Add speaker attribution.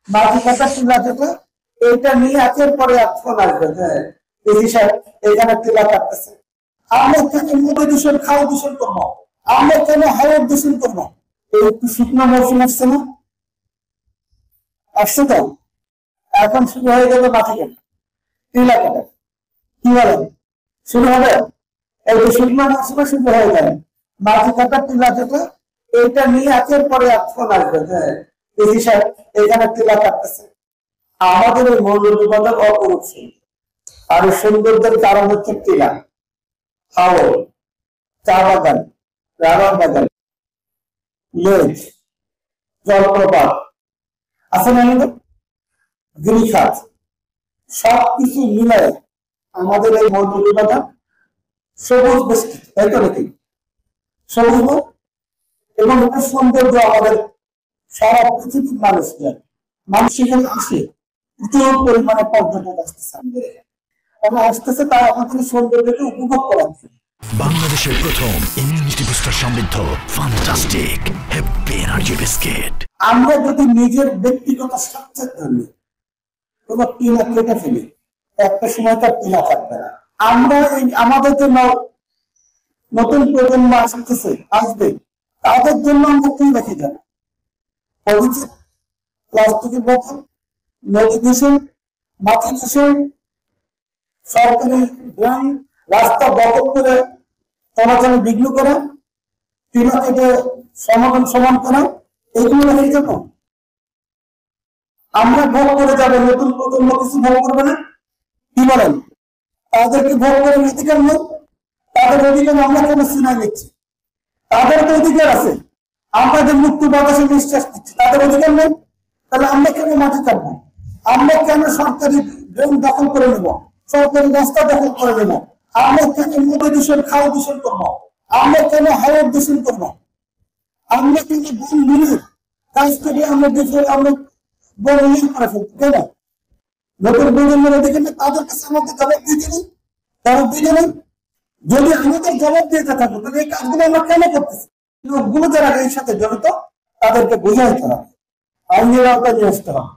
Speaker 1: মাটি কাটা টিলা থেকে এইটা নিয়ে একের পরে এক ফোন আসবে, হ্যাঁ এই সাহেব এখানে টিলা কাটতেছে। আমরা কেন নদী দূষণ, খাওয়া দূষণ করবো? আমরা কেন হাওয়া দূষণ করবো? এই একটু শুকনো মৌসুম আসছে না, আসছে তো, এখন শুরু হয়ে গেল মাটি কাটা টিলা কাটা, কি বলেন শুরু হবে? এই যে শুকনো মৌসুমে শুরু হয়ে যায় মাটি কাটা টিলা থেকে এইটা নিয়ে একের পরে এক ফোন আসবে, হ্যাঁ এই সাহেব এখানে টিলা কাটতেছে। আমাদের এই মৌলভীবাজার অপরূপ আর সৌন্দর্যের কারণ হচ্ছে টিলা, হাওর, চা বাগান, রাবার বাগান, লেজ, জলপ্রপাত আছে না, আমাদের গিরিখাত, সবকিছু মিলায় আমাদের এই মৌলভীবাজার সবুজ বেষ্টিত, তাই তো নাকি? সবুজ এবং এটা সৌন্দর্য আমাদের সারা পৃথিবীর মানুষ সেখানে আসে, প্রচুর পরিমাণে পর্যটক আসতেছে তাই আমাদের সৌন্দর্যকে উপভোগ করা।
Speaker 2: বাংলাদেশের প্রথম ইমিউনিটি বুস্টার সমৃদ্ধ ফ্যান্টাস্টিক হ্যাপি এনার্জি বিস্কিট।
Speaker 1: আমরা যদি নিজের ব্যক্তিগত স্বার্থের জন্য কোনো টিলা কেটে ফেলি, একটা সময় তার টিলা থাকবে না। আমরা আমাদের জন্য নতুন প্রজন্ম আসবে, তাদের জন্য আমরা কি রেখে যাবো? প্লাস্টিকের বোতল, নদী দূষণ, মাটি দূষণ, সরকারি ব্যাংক, রাস্তা দখল করে চলাচলে বিঘ্ন করা, টিলা কেটে সমান করা, এইগুলো রেখে যাবো? আমরা ভোগ করে যাবো, নতুন প্রজন্ম কিছু ভোগ করবে না, কি বলেন? তাদেরকে ভোগ করে অধিকার নেই, তাদের অধিকার আমরা কেন সিনাই নিচ্ছি? তাদের তো অধিকার আছে, আমরা যে মুক্ত বাতাসে নিঃশ্বাস নিচ্ছি, তাদের অধিকার নেই। তাহলে আমরা কেন মাটি কাটবো? আমরা কেন সরকারি ড্রেন দখল করে নেব, সরকারি রাস্তা দখল করে নেব? আমরা কেন নদী দূষণ, খাওয়া দূষণ করবো? আমরা কেন হাওয়ার দূষণ করবো? আমরা কেন বন মিলিয়ে কাজ করে আমরা বন উন্নয়ন করে ফেলবো? তাই না? নতুন প্রজন্মের অধিকার নেই, তাদের কাছে আমাদের জবাব দিতে নেই, তারা দিতে নেই। যদি আমাদের জবাব দিতে থাকবো তাহলে এই কাজগুলো আমরা কেন করতেছি? লোকগুলো যারা এর সাথে জড়িত তাদেরকে বোঝাইতে হবে, আইনের আওতায় নিয়ে আসতে হবে।